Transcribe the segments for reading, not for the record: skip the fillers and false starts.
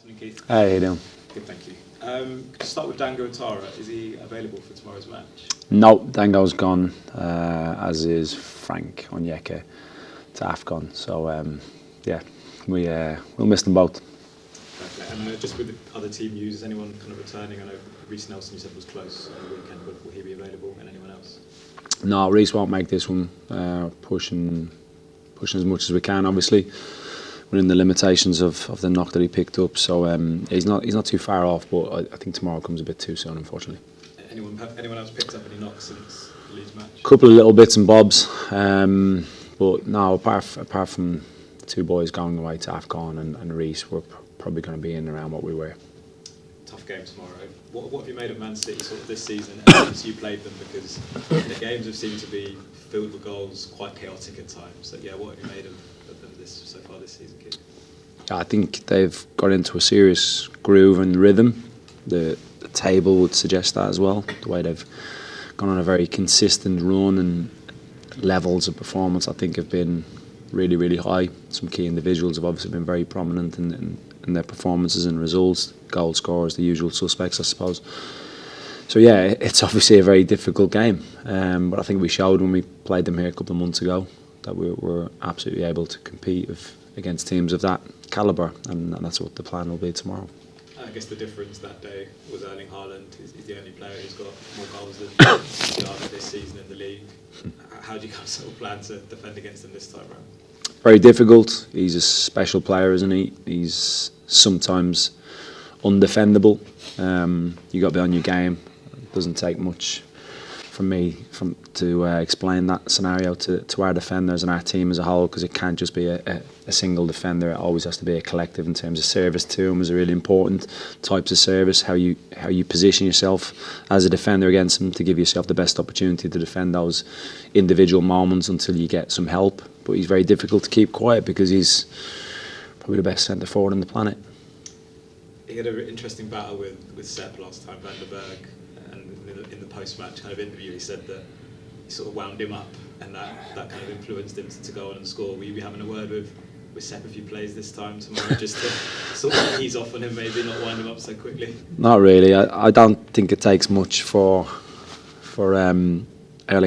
Afternoon, Keith. Hey, how you doing? Good, thank you. Could you start with Dango Tara? Is he available for tomorrow's match? No, Dango's gone, as is Frank Onyeka to AFCON. So, yeah, we'll miss them both. Okay. And just with the other team news, is anyone kind of returning? I know Reece Nelson, you said, was close on the weekend, but will he be available? And anyone else? No, Reece won't make this one. Pushing as much as we can, obviously, within the limitations of the knock that he picked up. So he's not too far off, but I think tomorrow comes a bit too soon, unfortunately. Anyone else picked up any knocks since the Leeds match? A couple of little bits and bobs, but no, apart from the two boys going away to AFCON and Reece, we're probably going to be in around what we were. Tough game tomorrow. What have you made of Man City sort of this season ever since you played them? Because the games have seemed to be filled with goals, quite chaotic at times. So yeah, what have you made of them so far this season, Keith? I think they've got into a serious groove and rhythm. The table would suggest that as well. The way they've gone on a very consistent run and levels of performance, I think, have been really, really high. Some key individuals have obviously been very prominent in their performances and results. Goal scorers, the usual suspects, I suppose. So yeah, it's obviously a very difficult game, but I think we showed when we played them here a couple of months ago that we were absolutely able to compete against teams of that calibre, and that's what the plan will be tomorrow. I guess the difference that day was Erling Haaland is the only player who's got more goals than Thiago this season in the league. How do you kind of sort of plan to defend against him this time around? Very difficult. He's a special player, isn't he? He's sometimes undefendable. You got to be on your game. It doesn't take much from me to explain that scenario to our defenders and our team as a whole, because it can't just be a single defender. It always has to be a collective in terms of service to him. Is really important. Types of service, how you position yourself as a defender against him to give yourself the best opportunity to defend those individual moments until you get some help. But he's very difficult to keep quiet because he's probably the best centre forward on the planet. He had an interesting battle with Sepp last time, Van der Berg, and in the post-match kind of interview he said that he sort of wound him up and that kind of influenced him to go on and score. Will you be having a word with Sepp if he plays this time tomorrow, just to sort of ease off on him, maybe not wind him up so quickly? Not really. I don't think it takes much for Erling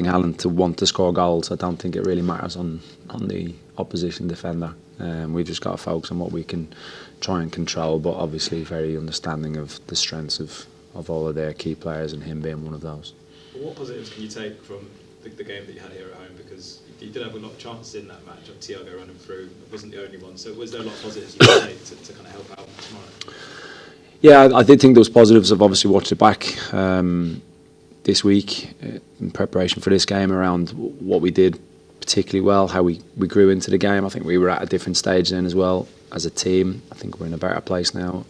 Haaland to want to score goals. I don't think it really matters on the opposition defender. We've just got to focus on what we can try and control, but obviously very understanding of the strengths of all of their key players and him being one of those. What positives can you take from the game that you had here at home? Because you did have a lot of chances in that match. Thiago running through, it wasn't the only one. So was there a lot of positives you could take to kind of help out tomorrow? Yeah, I did think those positives. I've obviously watched it back this week in preparation for this game around what we did particularly well, how we grew into the game. I think we were at a different stage then as well as a team. I think we're in a better place now.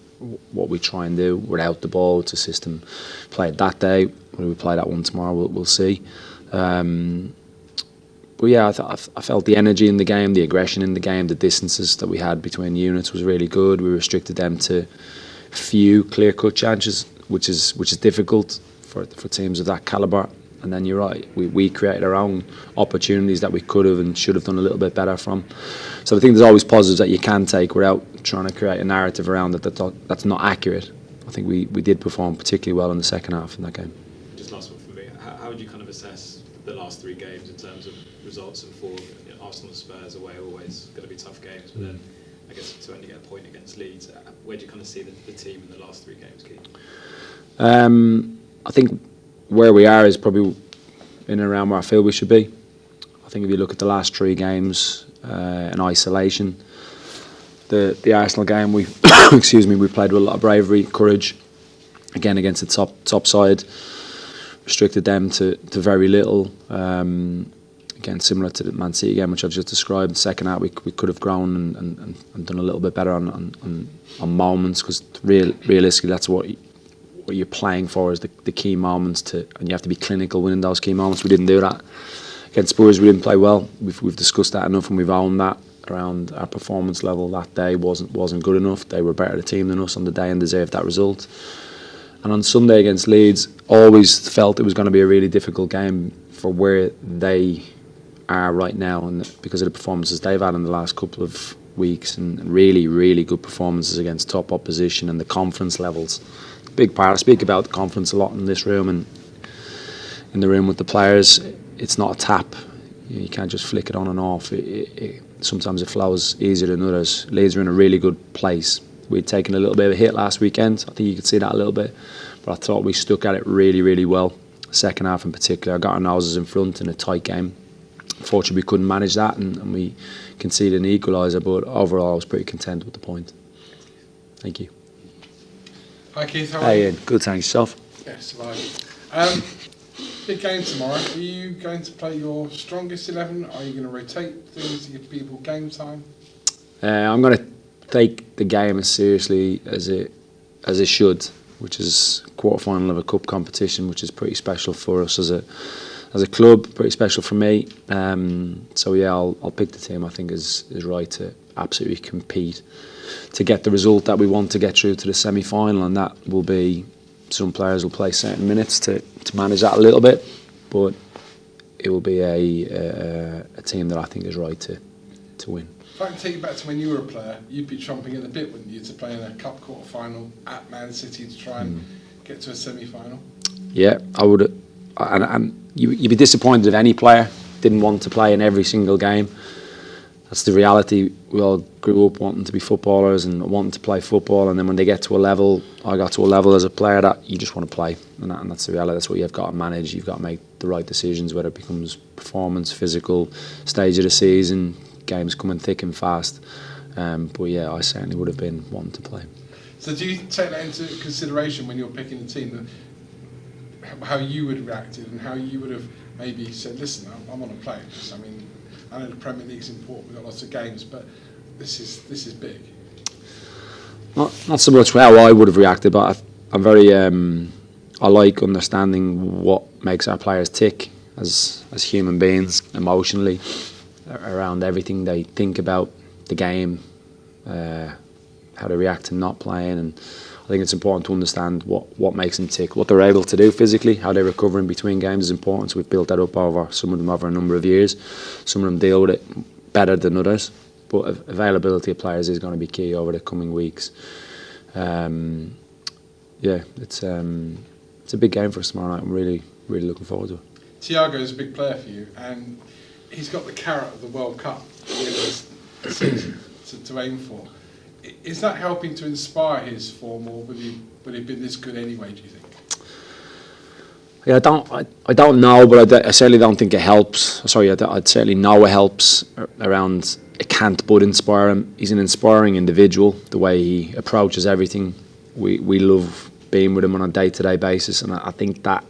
What we try and do without the ball, it's a system played that day. When we play that one tomorrow, we'll see. But yeah, I felt the energy in the game, the aggression in the game, the distances that we had between units was really good. We restricted them to few clear-cut chances, which is difficult for teams of that calibre. And then you're right, we created our own opportunities that we could have and should have done a little bit better from. So I think there's always positives that you can take without trying to create a narrative around it that's not accurate. I think we did perform particularly well in the second half in that game. Just last one for me. How would you kind of assess the last three games in terms of results and form? You know, Arsenal, Spurs away, always going to be tough games, but then I guess to only get a point against Leeds, where do you kind of see the team in the last three games, Keith? I think where we are is probably in and around where I feel we should be. I think if you look at the last three games in isolation, the Arsenal game, we we played with a lot of bravery, courage, again against the top side, restricted them to very little. Again, similar to the Man City game, which I've just described. Second half, we could have grown and done a little bit better on moments, because realistically, that's what you're playing for, is the key moments, and you have to be clinical winning those key moments. We didn't do that against Spurs. We didn't play well. We've discussed that enough, and we've owned that around our performance level. That day wasn't good enough. They were a better team than us on the day and deserved that result. And on Sunday against Leeds, always felt it was going to be a really difficult game for where they are right now, and because of the performances they've had in the last couple of weeks, and really good performances against top opposition, and the confidence levels. Big part. I speak about the confidence a lot in this room and in the room with the players. It's not a tap. You can't just flick it on and off. Sometimes it flows easier than others. Leeds are in a really good place. We'd taken a little bit of a hit last weekend. I think you could see that a little bit. But I thought we stuck at it really well. Second half in particular, I got our noses in front in a tight game. Unfortunately, we couldn't manage that, and we conceded an equaliser. But overall, I was pretty content with the point. Thank you. Hi Keith, how are you? Hey, Ian. Good, thanks. Yourself? Yes, right. Big game tomorrow. Are you going to play your strongest 11? Are you going to rotate things to give people game time? I'm going to take the game as seriously as it should, which is quarter-final of a cup competition, which is pretty special for us as a club, pretty special for me. So yeah, I'll pick the team I think is right to absolutely compete to get the result that we want to get through to the semi-final, and that will be some players will play certain minutes to manage that a little bit, but it will be a team that I think is right to win. If I can take you back to when you were a player, you'd be chomping at the bit, wouldn't you, to play in a cup quarter-final at Man City to try and get to a semi-final? Yeah, I would. And you'd be disappointed if any player didn't want to play in every single game. That's the reality. We all grew up wanting to be footballers and wanting to play football, and then when they get to a level, I got to a level as a player that you just want to play, and that's the reality. That's what you've got to manage. You've got to make the right decisions, whether it becomes performance, physical, stage of the season, games coming thick and fast. But yeah, I certainly would have been wanting to play. So do you take that into consideration when you're picking the team, how you would have reacted and how you would have maybe said, listen, I want to play this. I mean, I know the Premier League's important, we've got lots of games, but this is big. Not so much how I would have reacted, but I'm very I like understanding what makes our players tick as human beings emotionally around everything they think about the game, how they react to not playing, and I think it's important to understand what makes them tick, what they're able to do physically, how they recover in between games is important. So we've built that up some of them over a number of years. Some of them deal with it better than others, but availability of players is going to be key over the coming weeks. Yeah, it's a big game for us tomorrow night. I'm really looking forward to it. Thiago is a big player for you, and he's got the carrot of the World Cup to aim for. Is that helping to inspire his form, or would he been this good anyway, do you think? Yeah, I don't know, but I certainly don't think it helps. Sorry, I'd certainly know it helps around. It can't but inspire him. He's an inspiring individual. The way he approaches everything, we love being with him on a day-to-day basis, and I think that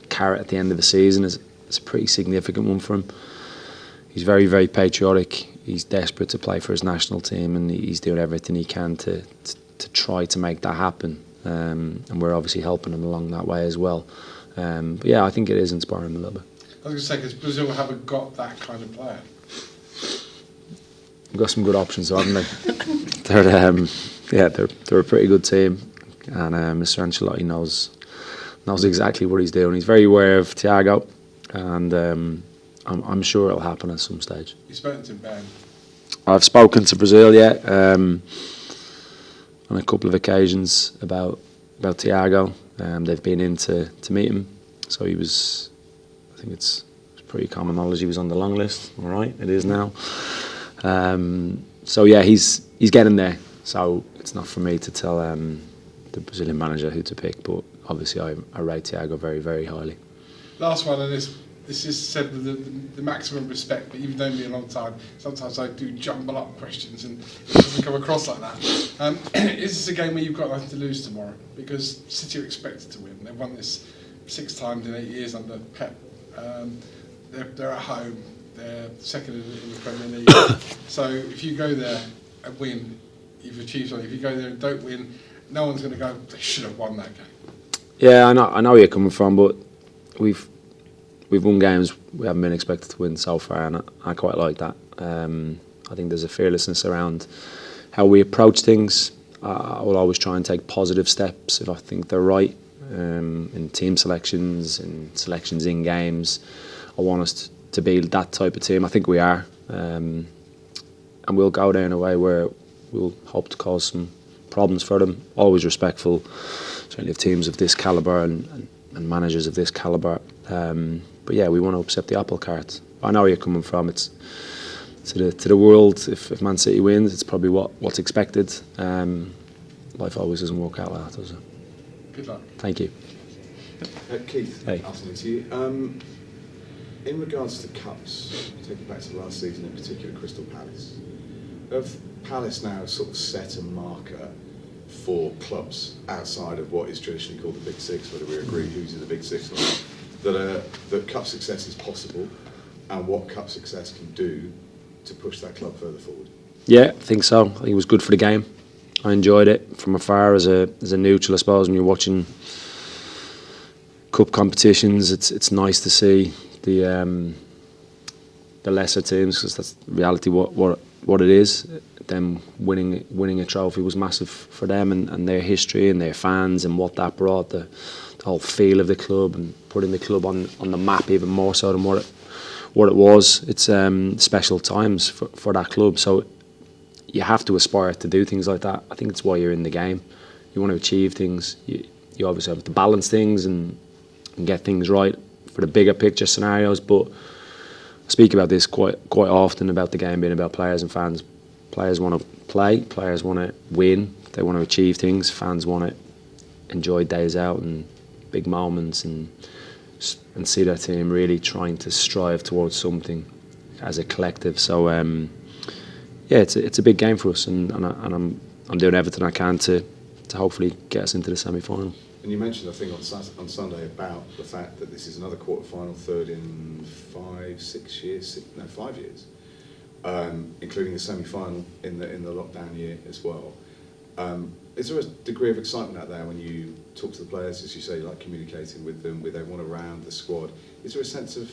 carrot at the end of the season is a pretty significant one for him. He's very patriotic. He's desperate to play for his national team, and he's doing everything he can to try to make that happen. And we're obviously helping him along that way as well. But yeah, I think it is inspiring him a little bit. I was going to say, because Brazil haven't got that kind of player. We've got some good options, haven't they? They're a pretty good team, and Mr. Ancelotti knows exactly what he's doing. He's very aware of Thiago, and I'm sure it'll happen at some stage. You've spoken to Ben? I've spoken to Brazil, yeah, on a couple of occasions about Thiago. They've been in to meet him, so he was. I think it's pretty common knowledge he was on the long list. All right, it is now. So yeah, he's getting there. So it's not for me to tell the Brazilian manager who to pick, but obviously I rate Thiago very highly. Last one, and this is said with the maximum respect, but you've known me a long time. Sometimes I do jumble up questions and it doesn't come across like that. Is this a game where you've got nothing to lose tomorrow? Because City are expected to win. They've won this 6 times in 8 years under Pep. They're at home. They're second in the Premier League. So if you go there and win, you've achieved something. If you go there and don't win, no one's going to go, they should have won that game. Yeah, I know where you're coming from, but we've won games we haven't been expected to win so far, and I quite like that. I think there's a fearlessness around how we approach things. I will always try and take positive steps if I think they're right, in team selections, in selections in games. I want us to be that type of team. I think we are. and we'll go there in a way where we'll hope to cause some problems for them. Always respectful, certainly of teams of this calibre and managers of this calibre. But yeah, we want to upset the apple cart. I know where you're coming from. It's to the world. If Man City wins, it's probably what's expected. Life always doesn't work out like that, does it? Good luck. Thank you. Keith, Hey. afternoon to you. In regards to cups, take it back to last season, in particular Crystal Palace. Have Palace now sort of set a marker for clubs outside of what is traditionally called the Big Six, whether we agree who's in the Big Six or not, that cup success is possible, and what cup success can do to push that club further forward? Yeah, I think so. I think it was good for the game. I enjoyed it from afar as a neutral, I suppose. When you're watching cup competitions, it's nice to see the lesser teams, because that's reality what it is. Them winning a trophy was massive for them and their history and their fans and what that brought, the whole feel of the club and putting the club on the map even more so than what it was. It's special times for that club. So you have to aspire to do things like that. I think it's why you're in the game. You want to achieve things. You obviously have to balance things and get things right for the bigger picture scenarios. But I speak about this quite often, about the game being about players and fans. Players want to play. Players want to win. They want to achieve things. Fans want to enjoy days out and big moments and see their team really trying to strive towards something as a collective. So yeah, it's a big game for us, and I'm doing everything I can to hopefully get us into the semi-final. And you mentioned, I think, on Sunday about the fact that this is another quarter-final, third in 5 years, including the semi-final in the lockdown year as well. Is there a degree of excitement out there when you talk to the players, as you say, like communicating with them, with everyone around the squad? Is there a sense of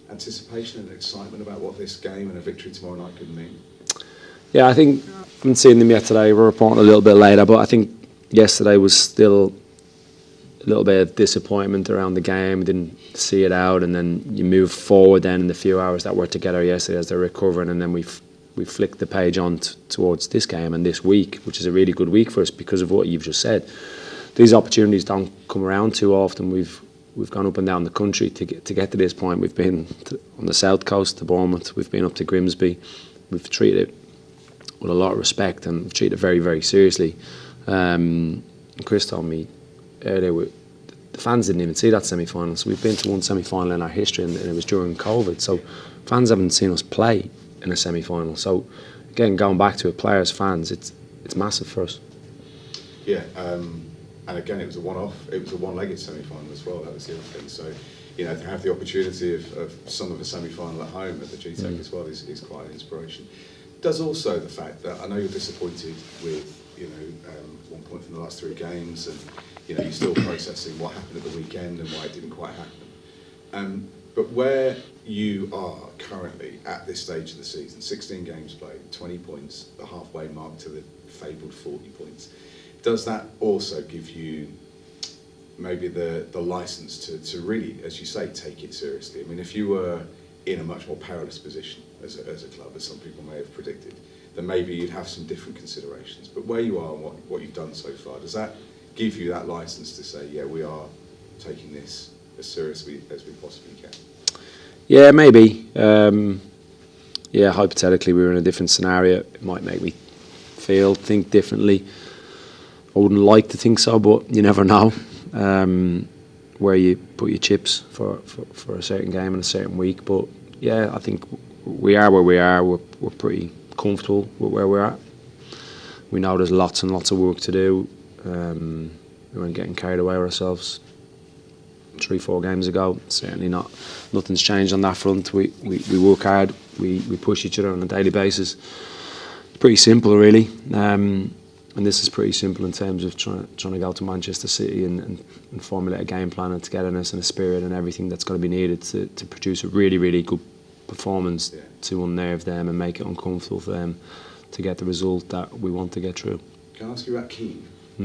anticipation and excitement about what this game and a victory tomorrow night could mean? Yeah, I think I haven't seen them yet today. We're reporting a little bit later, but I think yesterday was still a little bit of disappointment around the game. We didn't see it out, and then you move forward then in the few hours that were together yesterday as they're recovering, and then we flicked the page on towards this game and this week, which is a really good week for us because of what you've just said. These opportunities don't come around too often. We've gone up and down the country to get to this point. We've been on the south coast to Bournemouth. We've been up to Grimsby. We've treated it with a lot of respect and we've treated it very, very seriously. Chris told me earlier, the fans didn't even see that semi-final. So we've been to one semi-final in our history, and it was during COVID. So fans haven't seen us play in a semi-final. So again, going back to it, players, fans, it's massive for us. Yeah, and again, it was a one-off. It was a one-legged semi-final as well. That was the other thing. So, you know, to have the opportunity of some of a semi-final at home at the GTEC as well is quite an inspiration. Does also the fact that I know you're disappointed with 1 point from the last 3 games, and you're still processing what happened at the weekend and why it didn't quite happen. But where you are currently at this stage of the season, 16 games played, 20 points, the halfway mark to the fabled 40 points. Does that also give you maybe the license to really, as you say, take it seriously? I mean, if you were in a much more perilous position as a club, as some people may have predicted, then maybe you'd have some different considerations. But where you are and what you've done so far, does that give you that license to say, yeah, we are taking this as seriously as we possibly can? Yeah, maybe. Yeah, hypothetically, we were in a different scenario. It might make me think differently. I wouldn't like to think so, but you never know where you put your chips for a certain game in a certain week. But yeah, I think we are where we are. We're pretty comfortable with where we're at. We know there's lots and lots of work to do. We weren't getting carried away with ourselves 3-4 games ago. Certainly not. Nothing's changed on that front. We work hard. We push each other on a daily basis. It's pretty simple, really. And this is pretty simple in terms of trying to go to Manchester City and formulate a game plan and togetherness and a spirit and everything that's going to be needed to produce a really, really good performance to unnerve them and make it uncomfortable for them to get the result that we want to get through. Can I ask you about Keane? I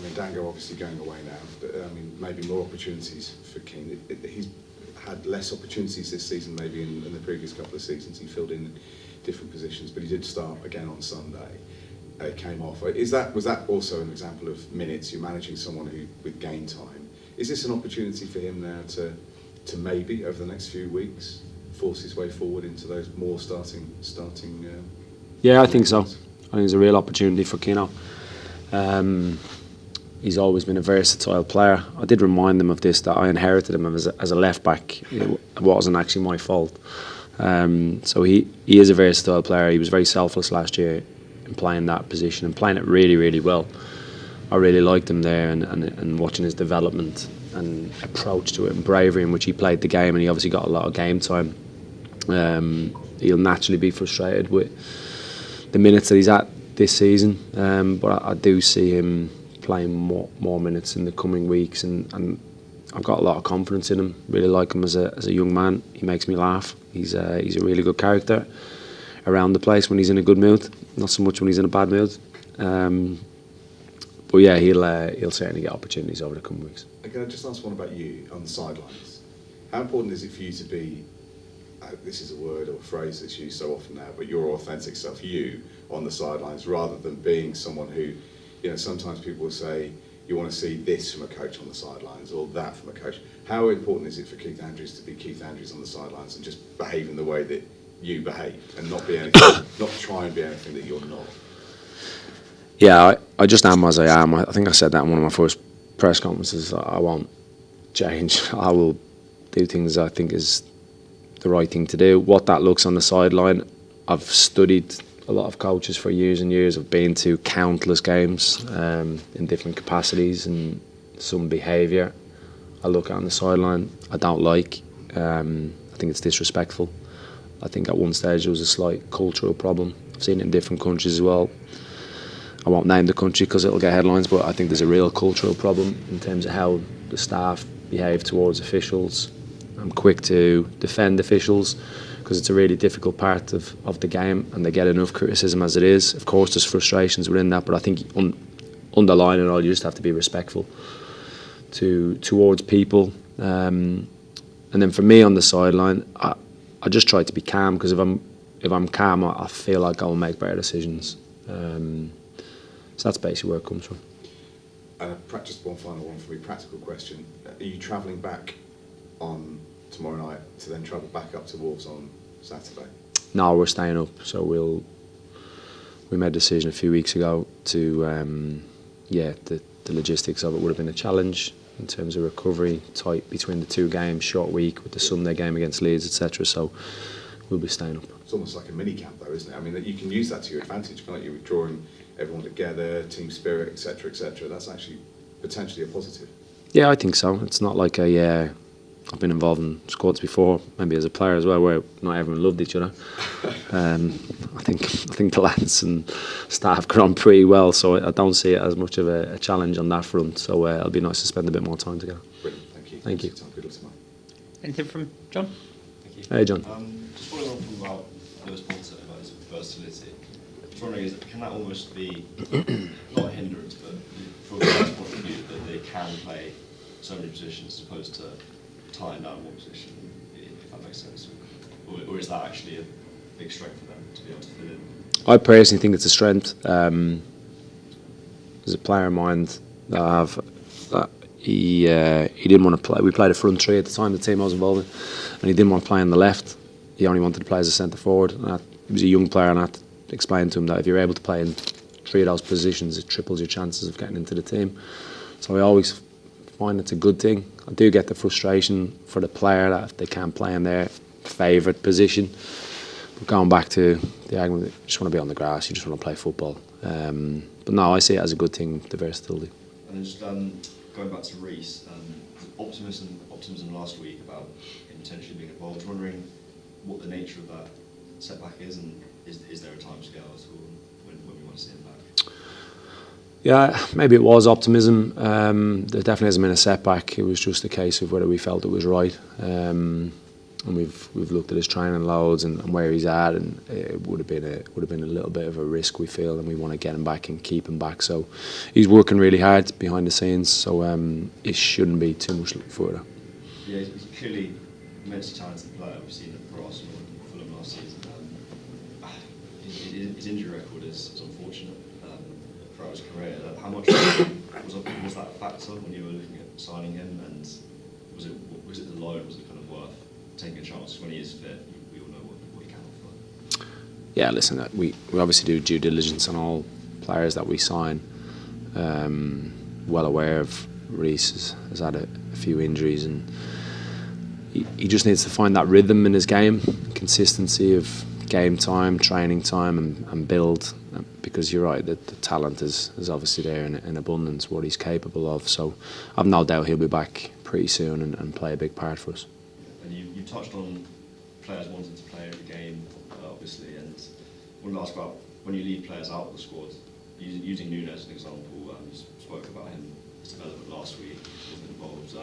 mean, Dango obviously going away now, but I mean, maybe more opportunities for Keane. He's had less opportunities this season maybe in the previous couple of seasons. He filled in different positions, but he did start again on Sunday. Came off. Was that also an example of minutes? You're managing someone who with game time. Is this an opportunity for him now to maybe over the next few weeks force his way forward into those more starting? Yeah, I think so. I think it's a real opportunity for Keno. He's always been a versatile player. I did remind them of this, that I inherited him as a left back. It wasn't actually my fault. So he is a versatile player. He was very selfless last year in playing that position and playing it really, really well. I really liked him there, and watching his development and approach to it and bravery in which he played the game, and he obviously got a lot of game time. He'll naturally be frustrated with the minutes that he's at this season, but I do see him playing more minutes in the coming weeks, and I've got a lot of confidence in him. Really like him as a young man. He makes me laugh. He's a really good character around the place when he's in a good mood, not so much when he's in a bad mood. But yeah, he'll certainly get opportunities over the coming weeks. Can I just ask one about you on the sidelines? How important is it for you to be, this is a word or a phrase that's used so often now, but your authentic self, you, on the sidelines, rather than being someone who, sometimes people will say, you want to see this from a coach on the sidelines or that from a coach. How important is it for Keith Andrews to be Keith Andrews on the sidelines and just behave in the way that you behave and not be anything, not try and be anything that you're not? Yeah, I just am as I am. I think I said that in one of my first press conferences. I won't change. I will do things I think is the right thing to do. What that looks on the sideline, I've studied a lot of coaches for years and years. I've been to countless games in different capacities, and some behaviour I look at on the sideline I don't like. I think it's disrespectful. I think at one stage there was a slight cultural problem. I've seen it in different countries as well. I won't name the country because it'll get headlines, but I think there's a real cultural problem in terms of how the staff behave towards officials. I'm quick to defend officials because it's a really difficult part of the game, and they get enough criticism as it is. Of course there's frustrations within that, but I think underlying it all, you just have to be respectful towards people. And then for me on the sideline, I just try to be calm, because if I'm calm, I feel like I will make better decisions. So that's basically where it comes from. Just one final one for me, practical question. Are you travelling back on tomorrow night to then travel back up to Wolves on Saturday? No, we're staying up. So we made a decision a few weeks ago to, the logistics of it would have been a challenge in terms of recovery, tight between the two games, short week with the Sunday game against Leeds, etc. So we'll be staying up. It's almost like a mini camp though, isn't it? I mean, you can use that to your advantage, can't you? Drawing everyone together, team spirit, etc., etc. That's actually potentially a positive. Yeah, I think so. It's not like I've been involved in squads before, maybe as a player as well, where not everyone loved each other. I think the lads and staff got on pretty well, so I don't see it as much of a challenge on that front. So it'll be nice to spend a bit more time together. Brilliant, thank you. Thank you. Good luck tomorrow. Anything from John? Thank you. Hey, John. Just following on from about Lewis Potter about his versatility. Just wondering, can that almost be not a hindrance, but from a player's point of view, that they can play so many positions as opposed to tying down one position, if that makes sense? Or is that actually a big strength for them to be able to fit in? I personally think it's a strength. There's a player of mine that I have that he didn't want to play. We played a front three at the time, the team I was involved in, and he didn't want to play on the left. He only wanted to play as a centre forward. And he was a young player, and I had to explain to him that if you're able to play in three of those positions, it triples your chances of getting into the team. So I always find it's a good thing. I do get the frustration for the player that if they can't play in their favourite position. But going back to the argument, you just want to be on the grass, you just want to play football. But no, I see it as a good thing, the versatility. And then just going back to Reece, optimism last week about him potentially being involved. I'm wondering what the nature of that setback is, and is there a timescale at all when we want to see him back? Yeah, maybe it was optimism. There definitely hasn't been a setback. It was just a case of whether we felt it was right. And we've looked at his training loads and where he's at, and it would have been a little bit of a risk, we feel, and we want to get him back and keep him back. So he's working really hard behind the scenes. So it shouldn't be too much further. Yeah, he's clearly immensely talented player. We've seen it for Arsenal and Fulham last season. his injury record is unfortunate throughout his career. How much was that a factor when you were looking at signing him? And was it the loan? Was it kind of worth taking a chance when he is fit? We all know what he can offer. Yeah, listen, we obviously do due diligence on all players that we sign. Well aware of Reece has had a few injuries, and he just needs to find that rhythm in his game, consistency of game time, training time, and build. Because you're right, that the talent is obviously there in abundance, what he's capable of. So I've no doubt he'll be back pretty soon and play a big part for us. And you touched on players wanting to play every game, obviously, and I wanted to ask about when you leave players out of the squad, using Nunes as an example. You spoke about his development last week, wasn't involved.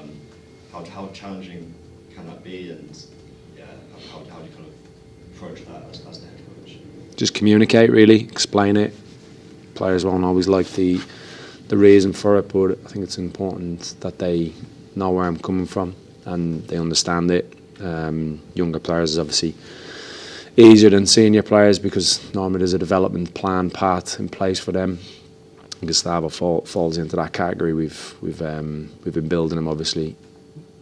How challenging can that be, and how do you kind of approach that as the head coach? Just communicate, really, explain it. Players won't always like the reason for it, but I think it's important that they know where I'm coming from and they understand it. Younger players is obviously easier than senior players because normally there's a development plan path in place for them. Gustavo falls into that category. We've been building him, obviously,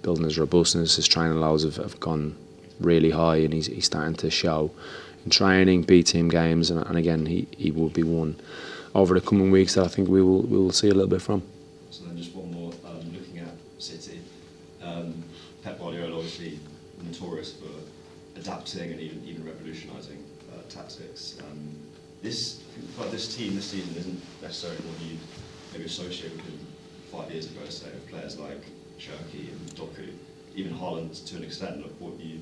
building his robustness. His training levels have gone really high, and he's starting to show in training, B-team games, and again he will be one over the coming weeks that I think we will see a little bit from. So then just one more, looking at City, Pep Guardiola obviously notorious for adapting and even revolutionising tactics. This team this season isn't necessarily what you maybe associate with him 5 years ago, say, with players like Cherki and Doku, even Haaland to an extent. Of what you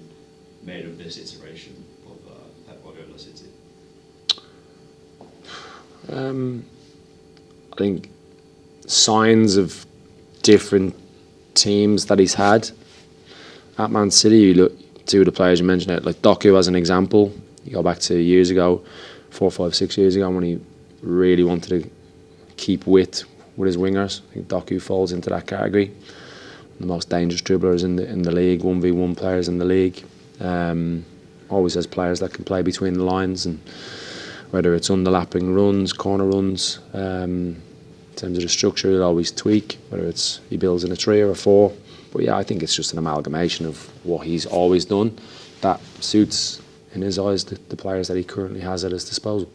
made of this iteration of Pep Guardiola City? I think signs of different teams that he's had at Man City. You look, two of the players you mentioned, like Doku as an example. You go back to years ago, 4, 5, 6 years ago, when he really wanted to keep with his wingers. I think Doku falls into that category. The most dangerous dribblers in the league, 1v1 players in the league. Always has players that can play between the lines, and whether it's underlapping runs, corner runs, in terms of the structure, he'll always tweak, whether it's he builds in a 3 or a 4. But yeah, I think it's just an amalgamation of what he's always done that suits, in his eyes, the players that he currently has at his disposal.